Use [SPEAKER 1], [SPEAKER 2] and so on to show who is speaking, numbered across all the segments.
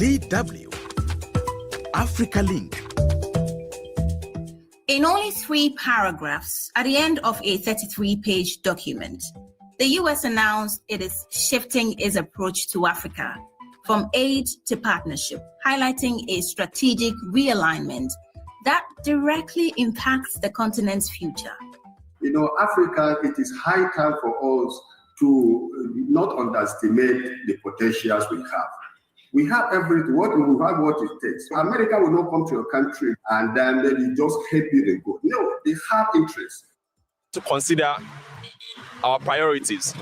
[SPEAKER 1] DW Africa Link.
[SPEAKER 2] In only 3 paragraphs at the end of a 33-page document, the U.S. announced it is shifting its approach to Africa from aid to partnership, highlighting a strategic realignment that directly impacts the continent's future.
[SPEAKER 3] You know, Africa, it is high time for us to not underestimate the potentials we have. We have everything. We have what it takes. America will not come to your country and then maybe just help you and go. No, they have interest.
[SPEAKER 4] To consider our priorities.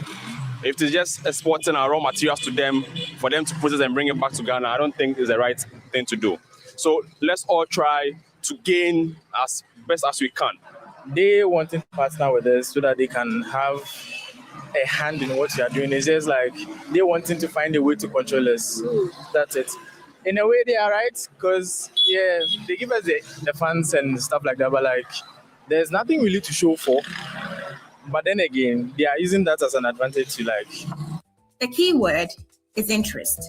[SPEAKER 4] If it's just exporting our raw materials to them, for them to process and bring it back to Ghana, I don't think is the right thing to do. So let's all try to gain as best as we can.
[SPEAKER 5] They wanting to partner with us so that they can have a hand in what you are doing. It's just like they wanting to find a way to control us. That's it. In a way, they are right because they give us the funds and stuff like that, but like there's nothing really to show for. But then again, they are using that as an advantage to like.
[SPEAKER 2] The key word is interest.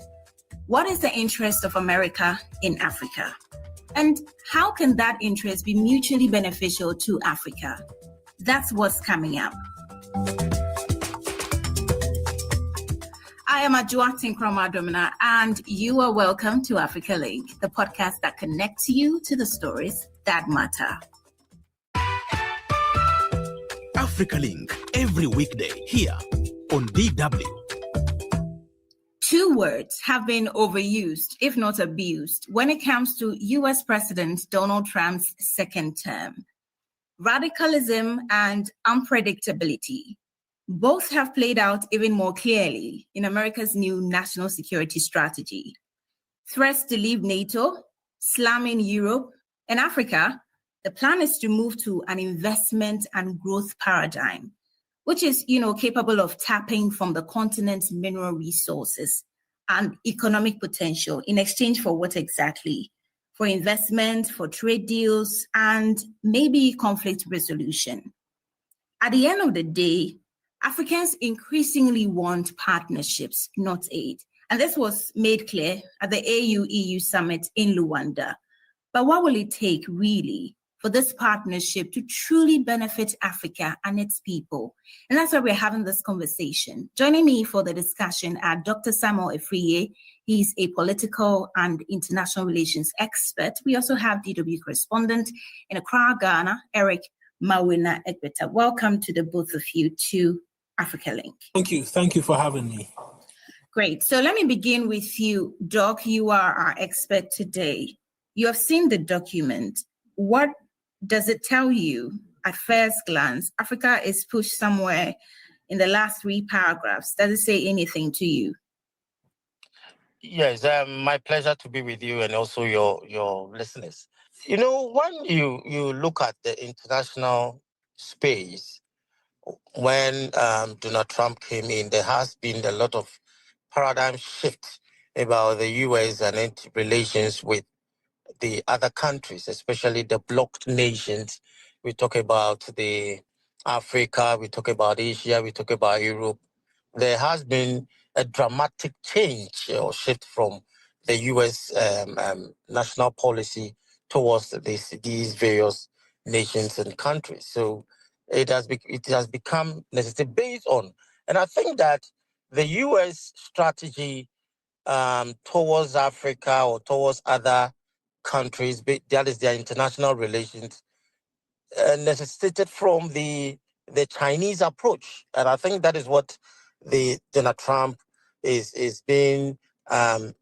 [SPEAKER 2] What is the interest of America in Africa? And how can that interest be mutually beneficial to Africa? That's what's coming up. I am Adwoa Domena, and you are welcome to Africa Link, the podcast that connects you to the stories that matter.
[SPEAKER 1] Africa Link, every weekday here on DW.
[SPEAKER 2] 2 words have been overused, if not abused, when it comes to U.S. President Donald Trump's second term: radicalism and unpredictability. Both have played out even more clearly in America's new national security strategy. Threats to leave NATO, slamming Europe, and Africa. The plan is to move to an investment and growth paradigm, which is, capable of tapping from the continent's mineral resources and economic potential in exchange for what exactly? For investment, for trade deals, and maybe conflict resolution. At the end of the day, Africans increasingly want partnerships, not aid. And this was made clear at the AU-EU summit in Luanda. But what will it take, really, for this partnership to truly benefit Africa and its people? And that's why we're having this conversation. Joining me for the discussion are Dr. Samuel Afriyie. He's a political and international relations expert. We also have DW correspondent in Accra, Ghana, Mawuena Egbeta. Welcome to the both of you to Africa Link.
[SPEAKER 6] Thank you. Thank you for having me.
[SPEAKER 2] Great. So let me begin with you, Doc. You are our expert today. You have seen the document. What does it tell you at first glance? Africa is pushed somewhere in the last 3 paragraphs. Does it say anything to you?
[SPEAKER 7] Yes, my pleasure to be with you and also your listeners. You know, when you look at the international space, when Donald Trump came in, there has been a lot of paradigm shift about the U.S. and its relations with the other countries, especially the blocked nations. We talk about the Africa, we talk about Asia, we talk about Europe. There has been a dramatic change or shift from the U.S. national policy towards these various nations and countries. So it has become necessary based on, and I think that the U.S. strategy towards Africa or towards other countries, that is their international relations, necessitated from the Chinese approach, and I think that is what the Donald Trump is being. If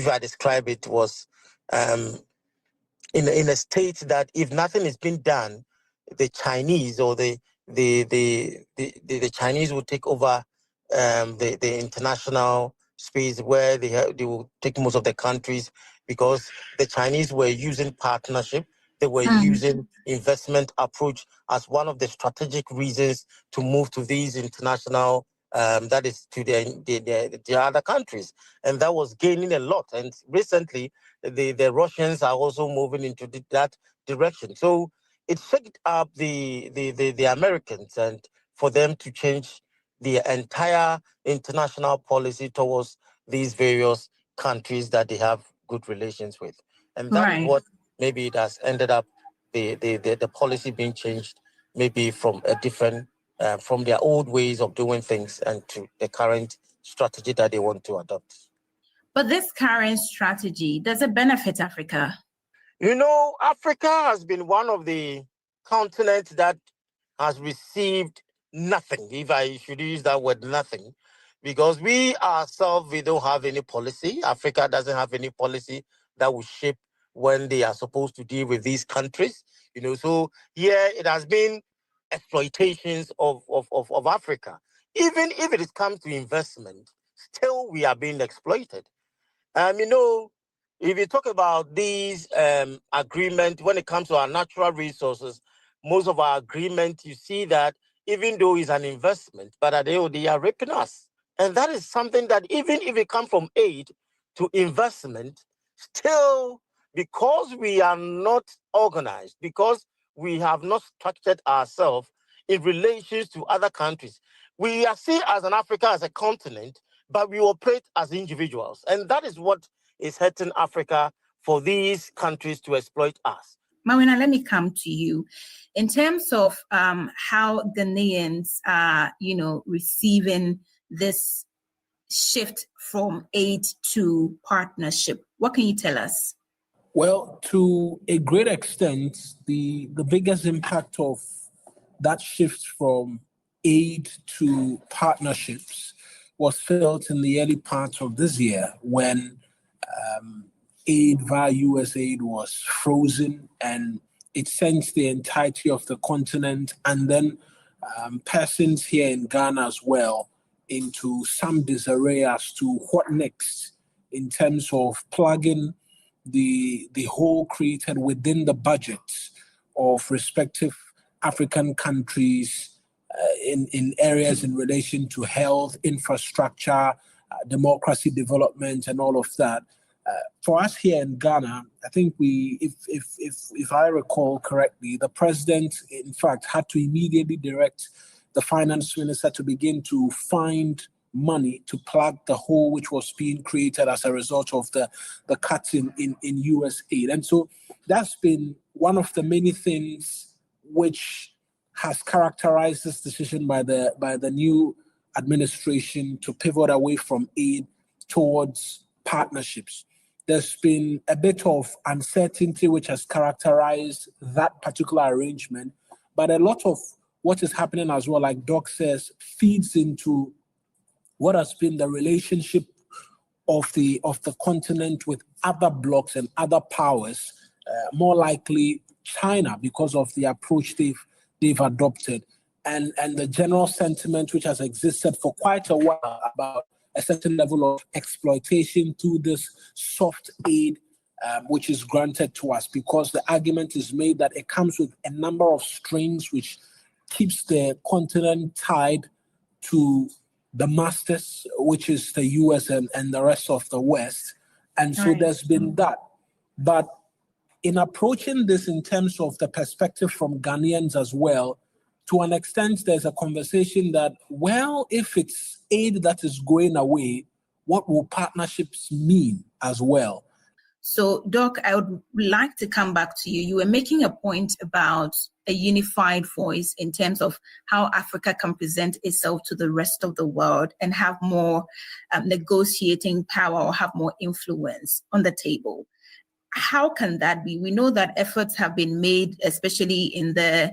[SPEAKER 7] I describe it, was in a state that if nothing is being done, the Chinese or the Chinese will take over the international space where they will take most of the countries, because the Chinese were using partnership. They were using investment approach as one of the strategic reasons to move to these international, that is to the other countries. And that was gaining a lot. And recently, the Russians are also moving into that direction. So it shaked up the Americans, and for them to change the entire international policy towards these various countries that they have good relations with. And that is what maybe it has ended up the policy being changed, maybe from a different from their old ways of doing things and to the current strategy that they want to adopt.
[SPEAKER 2] But this current strategy, does it benefit Africa?
[SPEAKER 7] Africa has been one of the continents that has received nothing, if I should use that word, nothing, because we ourselves, we don't have any policy. Africa doesn't have any policy that will shape when they are supposed to deal with these countries. So here it has been exploitations of Africa. Even if it comes to investment, still we are being exploited. If you talk about these agreements, when it comes to our natural resources, most of our agreement, you see that even though it's an investment, but they are raping us. And that is something that even if it comes from aid to investment, still, because we are not organized, because we have not structured ourselves in relations to other countries, we are seen as an Africa, as a continent, but we operate as individuals. And that is what is hurting Africa, for these countries to exploit us.
[SPEAKER 2] Mawuena, let me come to you. In terms of how Ghanaians are, receiving this shift from aid to partnership, what can you tell us?
[SPEAKER 6] Well, to a great extent, the biggest impact of that shift from aid to partnerships was felt in the early part of this year when aid via USAID was frozen, and it sent the entirety of the continent and then persons here in Ghana as well into some disarray as to what next in terms of plugging the hole created within the budgets of respective African countries in areas in relation to health, infrastructure, democracy development, and all of that. For us here in Ghana, I think if I recall correctly, the president, in fact, had to immediately direct the finance minister to begin to find money to plug the hole which was being created as a result of the cuts in US aid. And so that's been one of the many things which has characterized this decision by the new administration to pivot away from aid towards partnerships. There's been a bit of uncertainty which has characterized that particular arrangement, but a lot of what is happening as well, like Doc says, feeds into what has been the relationship of the continent with other blocs and other powers, more likely China, because of the approach they've adopted, and the general sentiment which has existed for quite a while about a certain level of exploitation through this soft aid which is granted to us, because the argument is made that it comes with a number of strings which keeps the continent tied to the masters, which is the US and the rest of the West. And so there's been that. But in approaching this in terms of the perspective from Ghanaians as well, to an extent, there's a conversation that, well, if it's aid that is going away, what will partnerships mean as well?
[SPEAKER 2] So, Doc, I would like to come back to you. You were making a point about a unified voice in terms of how Africa can present itself to the rest of the world and have more negotiating power or have more influence on the table. How can that be? We know that efforts have been made, especially in the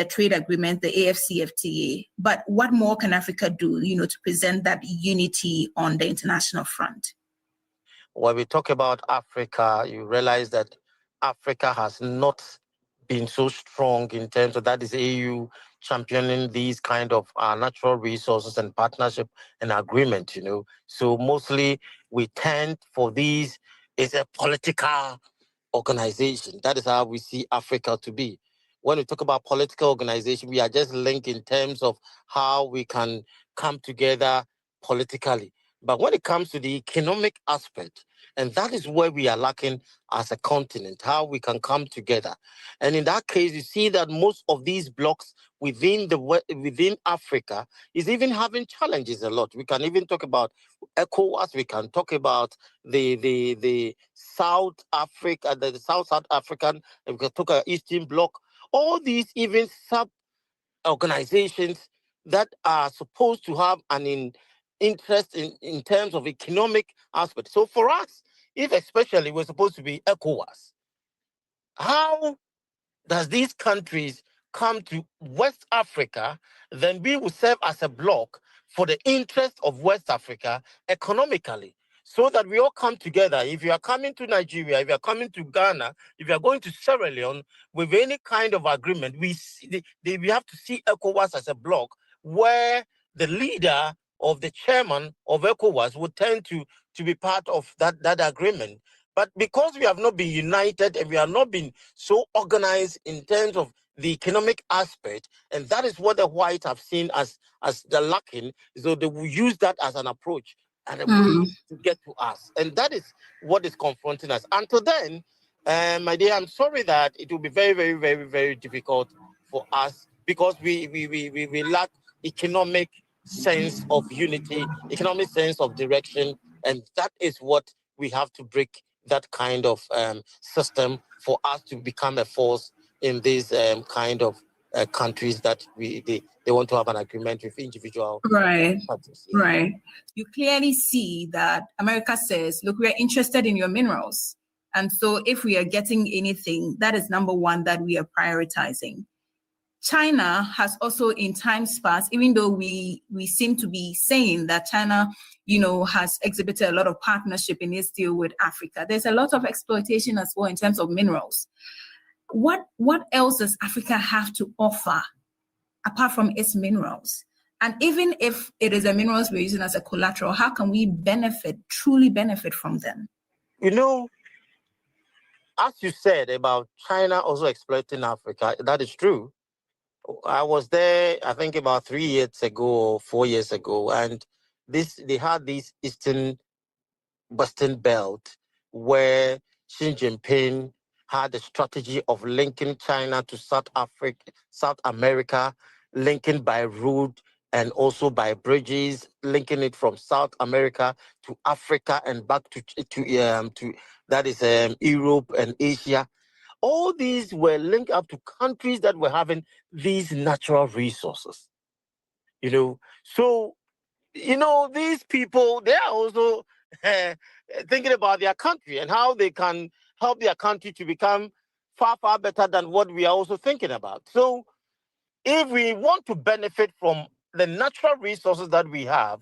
[SPEAKER 2] trade agreement, the AFCFTA. But what more can Africa do, to present that unity on the international front?
[SPEAKER 7] When we talk about Africa, you realize that Africa has not been so strong in terms of that is AU championing these kind of natural resources and partnership and agreement, So mostly we tend for these is a political organization. That is how we see Africa to be. When we talk about political organization, we are just linked in terms of how we can come together politically. But when it comes to the economic aspect, And that is where we are lacking as a continent, how we can come together. And in that case, you see that most of these blocks within Africa is even having challenges a lot. We can even talk about ECOWAS, we can talk about the South Africa, the South African, and we can talk about Eastern Bloc, all these even sub-organizations that are supposed to have an interest in terms of economic aspect. So for us, if especially we're supposed to be ECOWAS, how does these countries come to West Africa, then we will serve as a bloc for the interest of West Africa economically, so that we all come together. If you are coming to Nigeria, if you are coming to Ghana, if you are going to Sierra Leone with any kind of agreement, we have to see ECOWAS as a bloc where the leader of the chairman of ECOWAS would tend to be part of that agreement. But because we have not been united and we have not been so organized in terms of the economic aspect, and that is what the whites have seen as the lacking, so they will use that as an approach and a way to get to us. And that is what is confronting us. Until then, my dear, I'm sorry that it will be very, very, very, very difficult for us because we lack economic sense of unity, economic sense of direction, and that is what we have to break, that kind of system for us to become a force in these kind of countries that they want to have an agreement with individual parties. Yeah.
[SPEAKER 2] Right. You clearly see that America says, look, we're interested in your minerals. And so if we are getting anything, that is number one that we are prioritizing. China has also in times past, even though we seem to be saying that China, has exhibited a lot of partnership in its deal with Africa, there's a lot of exploitation as well in terms of minerals. What else does Africa have to offer apart from its minerals? And even if it is the minerals we're using as a collateral, how can we truly benefit from them?
[SPEAKER 7] As you said about China also exploiting Africa, that is true. I was there, I think about 3 years ago or 4 years ago, and they had this Western Belt where Xi Jinping had a strategy of linking China to South America, linking by road and also by bridges, linking it from South America to Africa and back to that is Europe and Asia. All these were linked up to countries that were having these natural resources. So these people, they are also thinking about their country and how they can help their country to become far, far better than what we are also thinking about. So if we want to benefit from the natural resources that we have,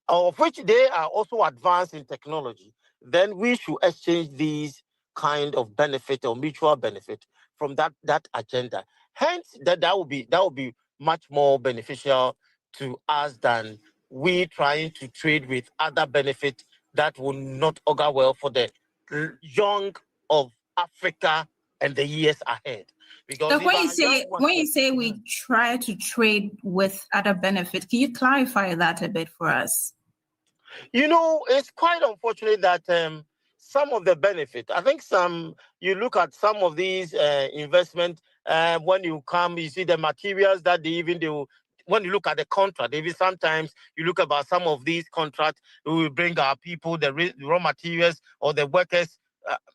[SPEAKER 7] of which they are also advanced in technology, then we should exchange these kind of benefit or mutual benefit from that agenda. Hence, that will be much more beneficial to us than we trying to trade with other benefits that will not augur well for the young of Africa and the years ahead. Because
[SPEAKER 2] so when you say we try to trade with other benefits, can you clarify that a bit for us?
[SPEAKER 7] It's quite unfortunate that some of the benefit, I think you look at some of these investment, when you come, you see the materials that they will, when you look at the contract, even sometimes you look about some of these contracts, we will bring our people, the raw materials or the workers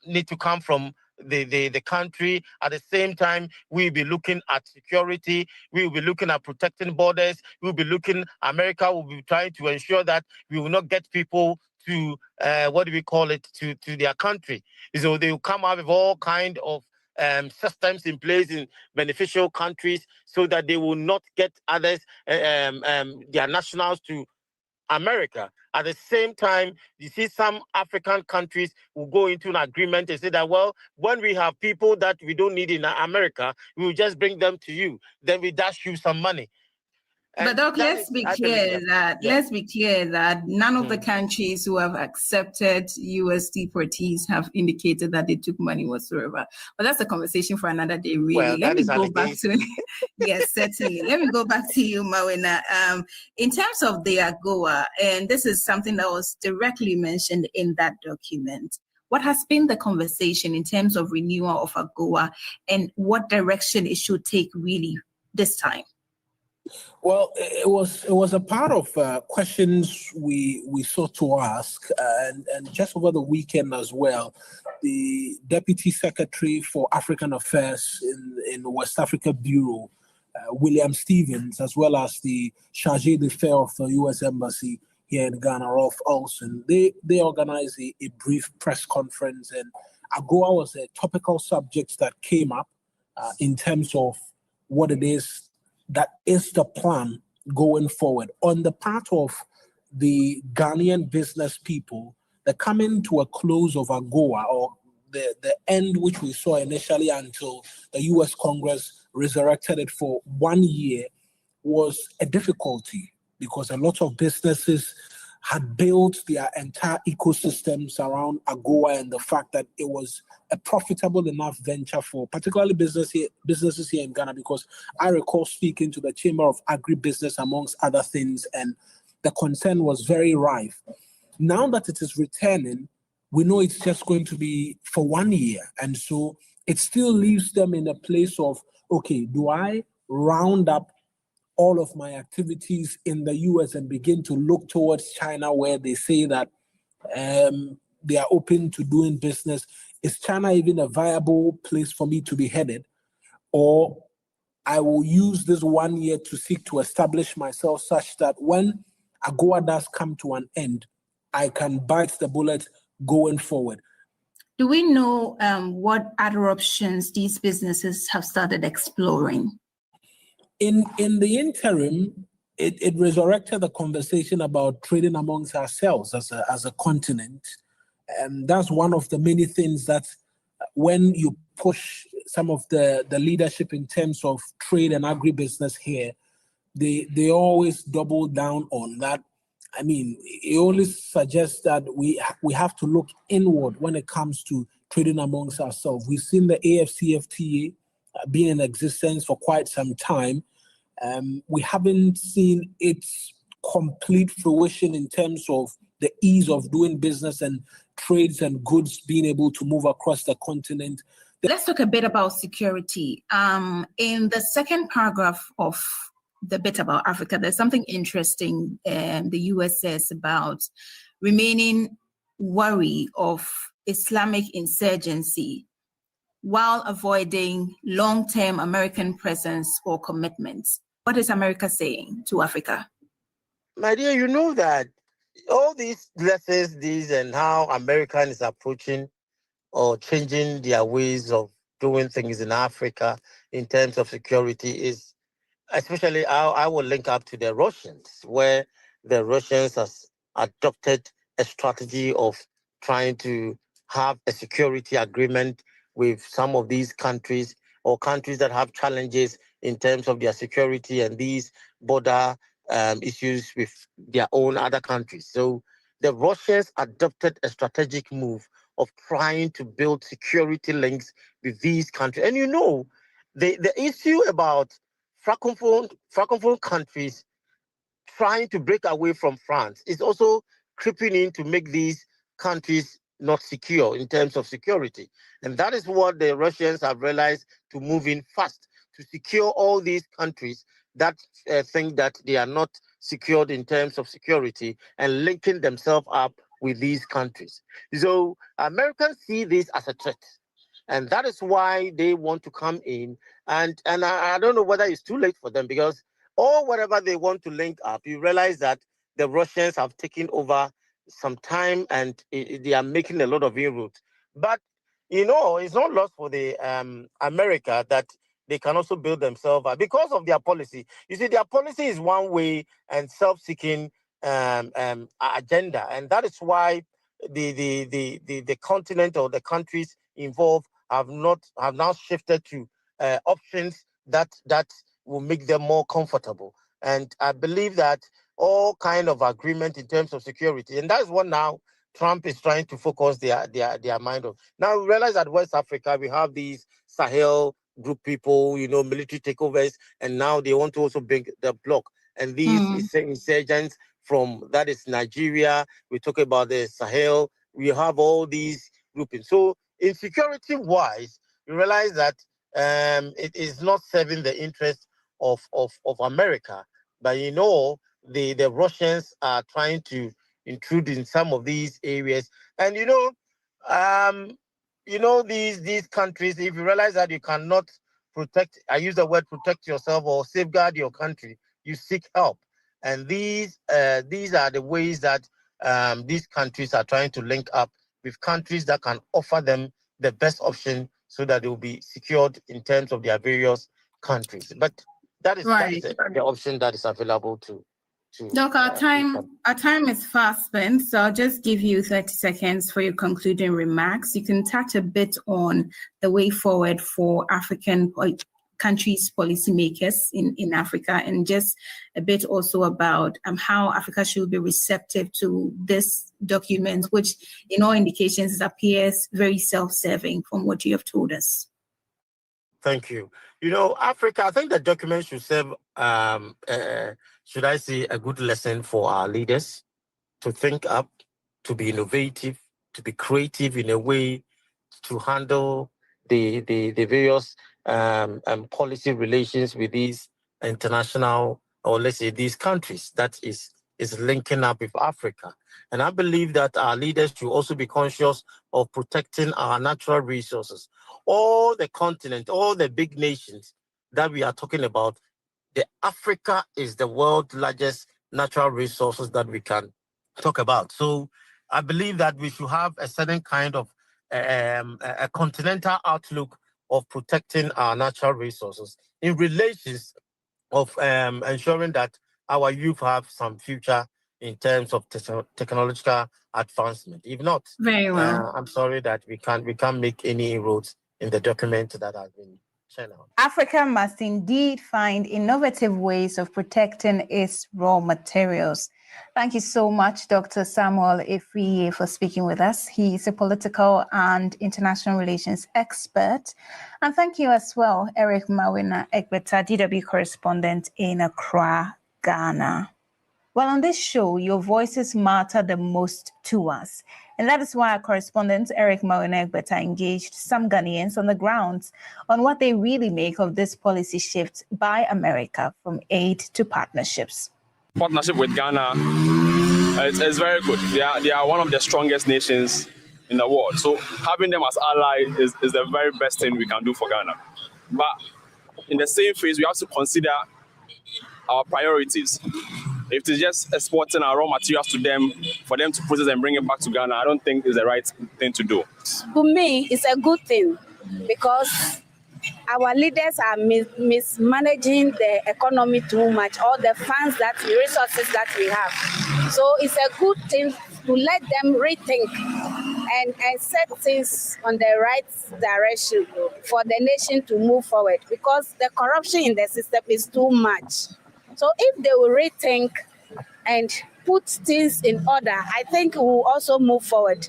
[SPEAKER 7] need to come from the country. At the same time, we'll be looking at security, we'll be looking at protecting borders, America will be trying to ensure that we will not get people to to their country. So they will come out with all kind of systems in place in beneficial countries so that they will not get others, their nationals to America. At the same time, you see some African countries will go into an agreement and say that, well, when we have people that we don't need in America, we will just bring them to you. Then we dash you some money.
[SPEAKER 2] But Doc, let's be clear that none of the countries who have accepted US deportees have indicated that they took money whatsoever. But that's a conversation for another day, really.
[SPEAKER 7] Well,
[SPEAKER 2] Let me go back to yes, certainly. Let me go back to you, Mawuena. In terms of the AGOA, and this is something that was directly mentioned in that document. What has been the conversation in terms of renewal of AGOA and what direction it should take really this time?
[SPEAKER 6] Well, it was a part of questions we sought to ask, and just over the weekend as well, the Deputy Secretary for African Affairs in the West Africa Bureau, William Stevens, as well as the Chargé d'Affaires of the U.S. Embassy here in Ghana, Rolf Olsen, they organized a brief press conference, and AGOA was a topical subject that came up in terms of what it is that is the plan going forward. On the part of the Ghanaian business people, the coming to a close of AGOA, or the end which we saw initially until the US Congress resurrected it for 1 year, was a difficulty because a lot of businesses had built their entire ecosystems around AGOA and the fact that it was a profitable enough venture for particularly businesses here in Ghana, because I recall speaking to the Chamber of Agribusiness amongst other things, and the concern was very rife. Now that it is returning, we know it's just going to be for 1 year. And so it still leaves them in a place of, okay, do I round up all of my activities in the US and begin to look towards China, where they say that they are open to doing business? Is China even a viable place for me to be headed? Or I will use this 1 year to seek to establish myself such that when AGOA does come to an end, I can bite the bullet going forward.
[SPEAKER 2] Do we know what other options these businesses have started exploring?
[SPEAKER 6] In the interim, it resurrected the conversation about trading amongst ourselves as a continent. And that's one of the many things that when you push some of the leadership in terms of trade and agribusiness here, they always double down on that. I mean, it only suggests that we have to look inward when it comes to trading amongst ourselves. We've seen the AFCFTA being in existence for quite some time. We haven't seen its complete fruition in terms of the ease of doing business and trades and goods being able to move across the continent.
[SPEAKER 2] Let's talk a bit about security. In the second paragraph of the bit about Africa, there's something interesting the US says about remaining wary of Islamic insurgency while avoiding long-term American presence or commitments. What is America saying to Africa?
[SPEAKER 7] My dear, you know that all these lessons, and how American is approaching or changing their ways of doing things in Africa in terms of security is, especially I will link up to the Russians, where the Russians has adopted a strategy of trying to have a security agreement with some of these countries, or countries that have challenges in terms of their security and these border issues with their own other countries. So the Russians adopted a strategic move of trying to build security links with these countries. And you know, the issue about Francophone countries trying to break away from France is also creeping in to make these countries not secure in terms of security. And that is what the Russians have realized, to move in fast to secure all these countries that think that they are not secured in terms of security, and linking themselves up with these countries. So Americans see this as a threat. And that is why they want to come in. And I don't know whether it's too late for them, because or whatever they want to link up, you realize that the Russians have taken over some time and they are making a lot of inroads. But, you know, it's not lost for the America that they can also build themselves up because of their policy. You see, their policy is one way and self-seeking agenda. And that is why the continent or the countries involved have now shifted to options that will make them more comfortable. And I believe that all kind of agreement in terms of security, and that's what now Trump is trying to focus their mind on. Now we realize that West Africa, we have these Sahel group people, military takeovers, and now they want to also bring the bloc. And these insurgents from, that is Nigeria, we talk about the Sahel, we have all these groupings. So in security-wise, you realize that it is not serving the interest of America. But the Russians are trying to intrude in some of these areas. And these countries, if you realize that you cannot protect, I use the word protect yourself or safeguard your country, you seek help. And these are the ways that these countries are trying to link up with countries that can offer them the best option so that they will be secured in terms of their various countries. But that is the option that is available to.
[SPEAKER 2] Doc, our time is fast spent, so I'll just give you 30 seconds for your concluding remarks. You can touch a bit on the way forward for African countries, policymakers in Africa, and just a bit also about how Africa should be receptive to this document, which in all indications appears very self-serving from what you have told us.
[SPEAKER 7] Thank you. Africa, I think the document should serve, should I say, a good lesson for our leaders to think up, to be innovative, to be creative in a way to handle the various policy relations with these international, or let's say these countries that is linking up with Africa. And I believe that our leaders should also be conscious of protecting our natural resources. All the continent, all the big nations that we are talking about, Africa is the world's largest natural resources that we can talk about. So I believe that we should have a certain kind of a continental outlook of protecting our natural resources in relations of ensuring that our youth have some future in terms of technological advancement. If not,
[SPEAKER 2] very well.
[SPEAKER 7] I'm sorry that we can't make any inroads in the document that has been channeled.
[SPEAKER 2] Africa must indeed find innovative ways of protecting its raw materials. Thank you so much, Dr. Samuel Afriyie, for speaking with us. He's a political and international relations expert. And thank you as well, Eric Mawuena, Egbeta, DW correspondent in Accra, Ghana. Well, on this show, your voices matter the most to us. And that is why our correspondent, Eric Mawuena Egbeta, engaged some Ghanaians on the ground on what they really make of this policy shift by America from aid to partnerships.
[SPEAKER 4] Partnership with Ghana is very good. They are one of the strongest nations in the world. So having them as allies is the very best thing we can do for Ghana. But in the same phase, we have to consider our priorities. If it's just exporting our raw materials to them, for them to process and bring it back to Ghana, I don't think is the right thing to do.
[SPEAKER 8] To me, it's a good thing because our leaders are mismanaging the economy too much, all the funds, the resources that we have. So it's a good thing to let them rethink and set things on the right direction for the nation to move forward, because the corruption in the system is too much. So if they will rethink and put things in order, I think we will also move forward.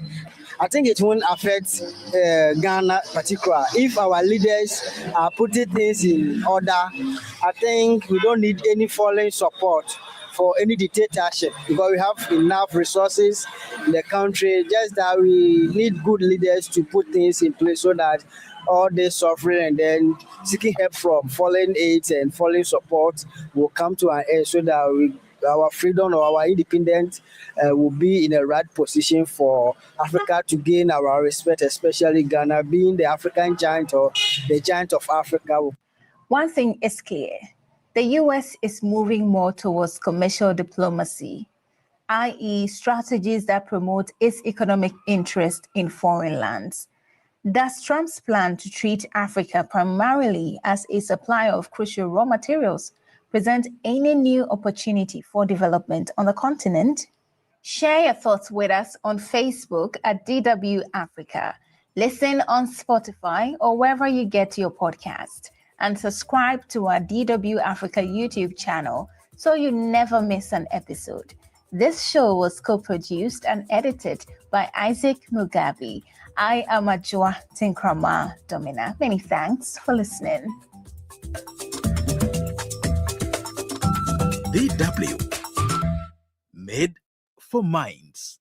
[SPEAKER 9] I think it won't affect Ghana particularly. If our leaders are putting things in order, I think we don't need any foreign support for any dictatorship, because we have enough resources in the country. Just that we need good leaders to put things in place so that all this suffering and then seeking help from foreign aids and foreign support will come to an end, so that our freedom or our independence will be in a right position for Africa to gain our respect, especially Ghana being the African giant or the giant of Africa.
[SPEAKER 2] One thing is clear. The U.S. is moving more towards commercial diplomacy, i.e. strategies that promote its economic interest in foreign lands. Does Trump's plan to treat Africa primarily as a supplier of crucial raw materials present any new opportunity for development on the continent? Share your thoughts with us on Facebook at DW Africa. Listen on Spotify or wherever you get your podcast, and subscribe to our DW Africa YouTube channel
[SPEAKER 10] so you never miss an episode. This show was co-produced and edited by Isaac Mugabe. I am Adwoa Domena. Many thanks for listening.
[SPEAKER 1] DW, made for minds.